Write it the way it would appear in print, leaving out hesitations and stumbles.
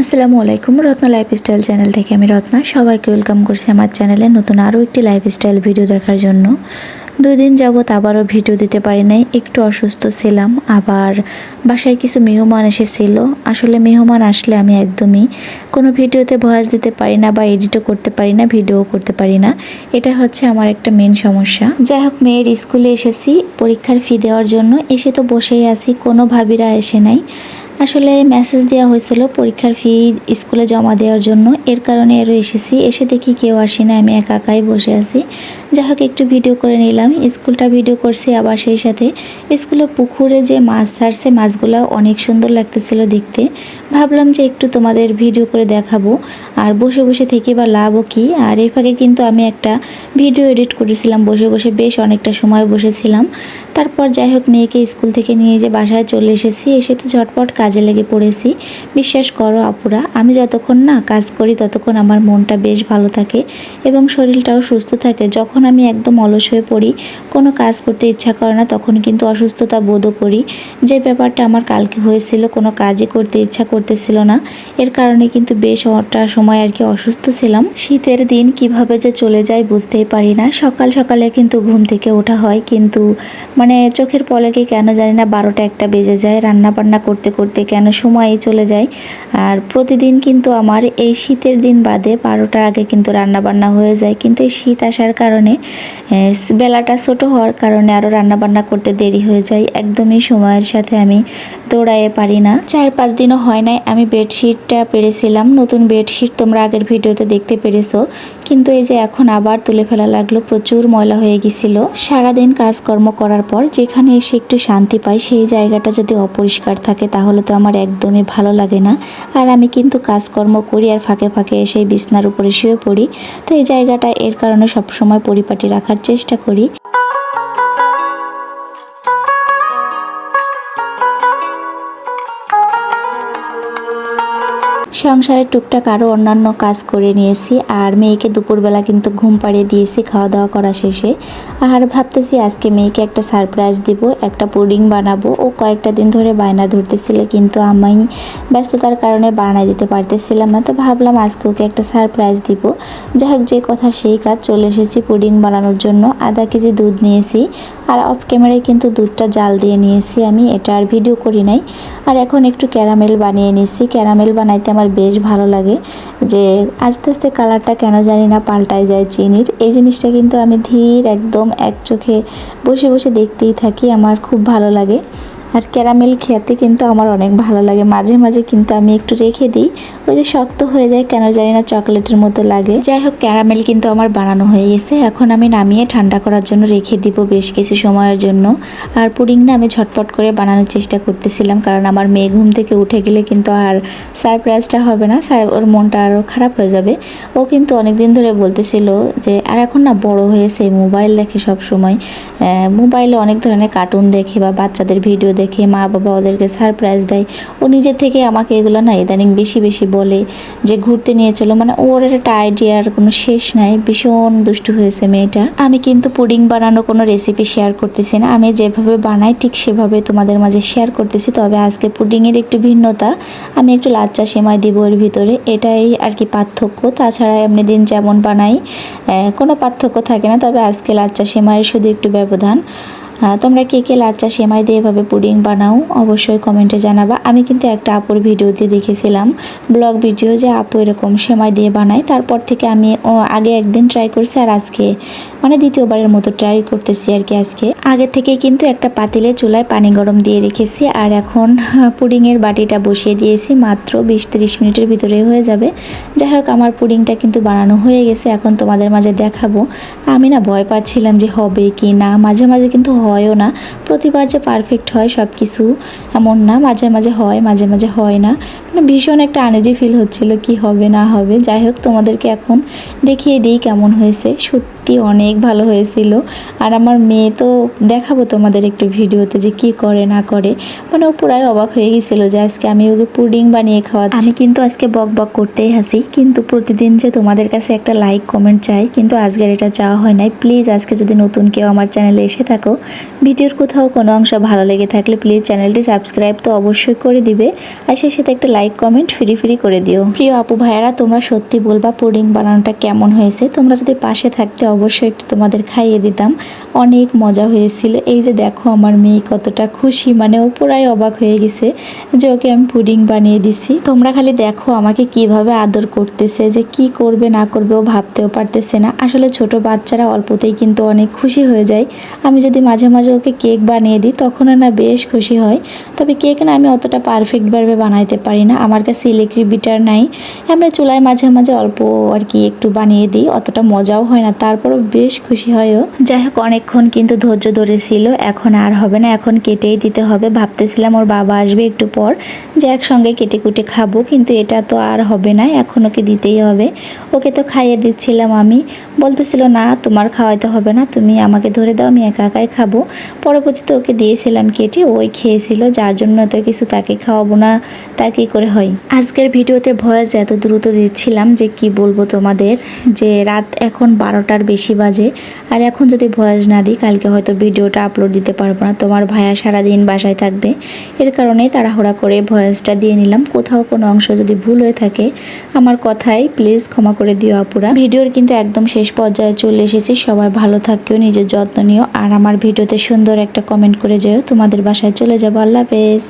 আসসালামু আলাইকুম। Ratna lifestyle channel থেকে আমি রত্না সবাইকে ওয়েলকাম করছি আমার চ্যানেলে নতুন আরও একটি লাইফস্টাইল ভিডিও দেখার জন্য। 2 দিন যাবত আবারও ভিডিও দিতে পারি নাই, একটু অসুস্থ ছিলাম। আবার বাসায় কিছু মেহমান এসেছিল। আসলে মেহমান আসলে আমি একদমই কোনো ভিডিওতে ভয়েস দিতে পারি না বা এডিটও করতে পারি না, ভিডিও করতে পারি না। এটা হচ্ছে আমার একটা মেন সমস্যা। যাই হোক, মেয়ের স্কুলে এসেছি পরীক্ষার ফি দেওয়ার জন্য। এসে তো বসেই আছি, কোনো ভাবিরা এসে নাই। আসলে মেসেজ দেওয়া হয়েছিল পরীক্ষার ফি স্কুলে জমা দেওয়ার জন্য, এর কারণে আরও এসেছি। এসে দেখি কেউ আসে না, আমি একা একাই বসে আছি। যাই হোক, একটু ভিডিও করে নিলাম। স্কুলটা ভিডিও করছি, আবার সেই সাথে স্কুলে পুকুরে যে মাছ ছাড়ছে, মাছগুলো অনেক সুন্দর লাগতেছিল দেখতে। ভাবলাম যে একটু তোমাদের ভিডিও করে দেখাবো, আর বসে বসে থেকে বা লাভও কি। আর এই ফাঁকে কিন্তু আমি একটা ভিডিও এডিট করেছিলাম বসে বসে, বেশ অনেকটা সময় বসেছিলাম। তারপর যাই হোক, মেয়েকে স্কুল থেকে নিয়ে যে বাসায় চলে এসেছি। এসে তো ঝটপট কাজে লেগে পড়েছি। বিশ্বাস করো আপুরা, আমি যতক্ষণ না কাজ করি ততক্ষণ আমার মনটা বেশ ভালো থাকে এবং শরীরটাও সুস্থ থাকে। যখন আমি একদম অলস হয়ে পড়ি, কোনো কাজ করতে ইচ্ছা করে না, তখন কিন্তু অসুস্থতা বোধও করি। যে ব্যাপারটা আমার কালকে হয়েছিল, কোনো কাজই করতে ইচ্ছা করতেছিল না। এর কারণে কিন্তু বেশ একটা সময় আর কি অসুস্থ ছিলাম। শীতের দিন কিভাবে যে চলে যায় বুঝতেই পারি না। সকাল সকালে কিন্তু ঘুম থেকে ওঠা হয়, কিন্তু চোখের পলকে কেন জানি না 12টা 1টা বেজে যায়। রান্না বান্না করতে করতে কেন সময়ই চলে যায়। আর প্রতিদিন কিন্তু আমার এই শীতের দিন বাদে 12টার আগে কিন্তু রান্না বান্না হয়ে যায়, কিন্তু এই শীত আসার কারণে বেলাটা ছোট হওয়ার কারণে আরও রান্না বান্না করতে দেরি হয়ে যায়। একদমই সময়ের সাথে আমি দৌড়াইয়ে পারি না। 4-5 দিনও হয় নাই আমি বেডশিটটা পেরেছিলাম। নতুন বেডশিট তোমরা আগের ভিডিওতে দেখতে পেরেছো, কিন্তু এই যে এখন আবার তুলে ফেলা লাগলো, প্রচুর ময়লা হয়ে গেছিল। সারাদিন কাজকর্ম করার পর যেখানে এসে একটু শান্তি পাই, সেই জায়গাটা যদি অপরিষ্কার থাকে তাহলে তো আমার একদমই ভালো লাগে না। আর আমি কিন্তু কাজকর্ম করি আর ফাঁকে ফাঁকে এসে বিছনার উপরে শুয়ে পড়ি। তো এই জায়গাটা এর কারণে সবসময় পরিপাটি রাখার চেষ্টা করি। সংসারের টুকটাক আরও অন্যান্য কাজ করে নিয়েছি, আর মেয়েকে দুপুরবেলা কিন্তু ঘুম পাড়িয়ে দিয়েছি খাওয়া দাওয়া করা শেষে। আর ভাবতেছি আজকে মেয়েকে একটা সারপ্রাইজ দিব, একটা পুডিং বানাবো। ও কয়েকটা দিন ধরে বায়না ধরতেছিল, কিন্তু আমি ব্যস্ততার কারণে বানাই দিতে পারতেছিলাম না। তো ভাবলাম আজকে ওকে একটা সারপ্রাইজ দিব। যাই হোক, যে কথা সেই কাজ, চলে এসেছি পুডিং বানানোর জন্য। আধা কেজি দুধ নিয়েছি, আর অফ ক্যামেরায় কিন্তু দুধটা জাল দিয়ে নিয়েছি আমি, এটা আর ভিডিও করি নাই। আর এখন একটু ক্যারামেল বানিয়ে নিয়েছি। ক্যারামেল বানাইতে আমার বেশ ভালো লাগে, যে আস্তে আস্তে কালারটা কেন জানি না পাল্টায় যায় চিনির। এই জিনিসটা কিন্তু আমি ধীর একদম এক চোখে বসে বসে দেখতেই থাকি, আমার খুব ভালো লাগে। আর ক্যারামেল খেতে কিন্তু আমার অনেক ভালো লাগে। মাঝে মাঝে কিন্তু আমি একটু রেখে দিই, ওই যে শক্ত হয়ে যায় কেন জানি না, চকলেটের মতো লাগে। যাই হোক, ক্যারামেল কিন্তু আমার বানানো হয়ে গেছে। এখন আমি নামিয়ে ঠান্ডা করার জন্য রেখে দিব বেশ কিছু সময়ের জন্য। আর পুডিং না আমি ঝটপট করে বানানোর চেষ্টা করতেছিলাম, কারণ আমার মেয়ে ঘুম থেকে উঠে গেলে কিন্তু আর সারপ্রাইজটা হবে না, ওর মনটা আরও খারাপ হয়ে যাবে। ও কিন্তু অনেক দিন ধরে বলতেছিল যে, আর এখন না বড় হয়েছে, মোবাইল দেখে সব সময়, মোবাইলে অনেক ধরনের কার্টুন দেখে বা বাচ্চাদের ভিডিও দেখে মা বাবা ওদেরকে সারপ্রাইজ দেয়। ও নিজের থেকে আমাকে এগুলো না ইদানিং বেশি বেশি বলে, যে ঘুরতে নিয়ে চলো। ওর একটা আইডিয়ার কোনো শেষ নাই, ভীষণ দুষ্টু হয়েছে মেয়েটা। আমি কিন্তু পুডিং বানানো কোনো রেসিপি শেয়ার করতেছি না, আমি যেভাবে বানাই ঠিক সেভাবে তোমাদের মাঝে শেয়ার করতেছি। তবে আজকে পুডিংয়ের একটু ভিন্নতা, আমি একটু লাচ্চা সেমাই দিব এর ভিতরে, এটাই আর কি পার্থক্য। তাছাড়া এমনি দিন যেমন বানাই কোনো পার্থক্য থাকে না, তবে আজকে লাচ্চা সেমাইয়ের শুধু একটু ব্যবধান। তোমরা কে কে লাচ্চা সেমাই দিয়ে এভাবে পুডিং বানাও অবশ্যই কমেন্টে জানাবা। আমি কিন্তু একটা আপুর ভিডিওতে দেখেছিলাম, ব্লগ ভিডিও, যে আপু এরকম সেমাই দিয়ে বানায়। তারপর থেকে আমি আগে একদিন ট্রাই করছি, আর আজকে দ্বিতীয়বারের মতো ট্রাই করতেছি আর কি। আজকে আগে থেকে কিন্তু একটা পাতিলে চুলায় পানি গরম দিয়ে রেখেছি, আর এখন পুডিংয়ের বাটিটা বসিয়ে দিয়েছি। মাত্র 20-30 মিনিটের ভিতরে হয়ে যাবে। যাই হোক, আমার পুডিংটা কিন্তু বানানো হয়ে গেছে, এখন তোমাদের মাঝে দেখাবো। আমি না ভয় পাচ্ছিলাম যে হবে কি না, মাঝে মাঝে কিন্তু হয়ও না। প্রতিবার যে পারফেক্ট হয় সব কিছু এমন না, মাঝে মাঝে হয় মাঝে মাঝে হয় না। ভীষণ একটা আনইজি ফিল হচ্ছিল, কি হবে না হবে। যাই হোক, তোমাদেরকে এখন দেখিয়ে দিই কেমন হয়েছে। সত্যি অনেক ভালো হয়েছিল। আর আমার মেয়ে তো দেখাবো তোমাদের একটু ভিডিওতে যে কি করে না করে, ও পুরাই অবাক হয়ে গেছিলো যে আজকে আমি ওকে পুডিং বানিয়ে খাওয়াচ্ছি। আমি কিন্তু আজকে বক বক করতেই হাসি, কিন্তু প্রতিদিন যে তোমাদের কাছে একটা লাইক কমেন্ট চাই, কিন্তু আজকের এটা চাওয়া হয় নাই। প্লিজ আজকে যদি নতুন কেউ আমার চ্যানেলে এসে থাকো, ভিডিওর কোথাও কোনো অংশ ভালো লেগে থাকলে প্লিজ চ্যানেলটি সাবস্ক্রাইব তো অবশ্যই করে দিবে, আর সেই সাথে একটা লাইক কমেন্ট ফ্রি করে দিও। প্রিয় আপু ভাইয়ারা, তোমরা সত্যি বলবা পুডিং বানানোটা কেমন হয়েছে। তোমরা যদি পাশে থাকতে অবশ্যই একটু তোমাদের খাইয়ে দিতাম, অনেক মজা হয়েছিল। এই যে দেখো আমার মেয়ে কতটা খুশি, মানে ও পুরাই অবাক হয়ে গেছে যে ওকে আমি পুডিং বানিয়ে দিছি। তোমরা খালি দেখো আমাকে কিভাবে আদর করতেছে, যে কি করবে না করবে ও ভাবতেও পারতেছে না। আসলে ছোট বাচ্চারা অল্পতেই কিন্তু অনেক খুশি হয়ে যায়। আমি যদি মাঝে মাঝে ওকে কেক বানিয়ে দিই তখনও না বেশ খুশি হয়। তবে কেক না আমি অতটা পারফেক্টভাবে বানাইতে পারি না, আমার কাছে ইলেকট্রিক বিটার নাই। আমরা চুলায় মাঝে মাঝে অল্প আর কি একটু বানিয়ে দিই, অতটা মজাও হয় না, তারপরও বেশ খুশি হয়ও। যাই হোক, অনেকক্ষণ কিন্তু ধৈর্য ধরেছিল, এখন আর হবে না, এখন কেটেই দিতে হবে। ভাবতেছিলাম ওর বাবা আসবে একটু পর, যে একসঙ্গে কেটে কুটে খাবো, কিন্তু এটা তো আর হবে না, এখন ওকে দিতেই হবে। ওকে তো খাইয়ে দিচ্ছিলাম, আমি বলতেছিল না তোমার খাওয়াইতে হবে না, তুমি আমাকে ধরে দাও, আমি একা একাই খাবো। পরবর্তীতে ওকে দিয়েছিলাম কেটে, ওই খেয়েছিল, যার জন্য তো কিছু তাকে খাওয়াবো না তা কি করে হয়। আজকের ভিডিওতে ভয়েস এত দ্রুত দিচ্ছিলাম যে কি বলবো তোমাদের, যে রাত এখন 12টার বেশি বাজে, আর এখন যদি ভয়েস না দিই কালকে হয়তো ভিডিওটা আপলোড দিতে পারবো না। তোমার ভাইয়া সারাদিন বাসায় থাকবে, এর কারণেই তাড়াহুড়া করে ভয়েসটা দিয়ে নিলাম। কোথাও কোনো অংশ যদি ভুল হয়ে থাকে আমার কথাই প্লিজ ক্ষমা করে দিও আপুরা। ভিডিওর কিন্তু একদম শেষ পর্যায়ে চলে এসেছি, সবাই ভালো থাকিও, নিজের যত্ন নিও, আর আমার ভিডিওতে সুন্দর একটা কমেন্ট করে যেও। তোমাদের বাসায় চলে যাবো। আল্লাহ হাফেজ।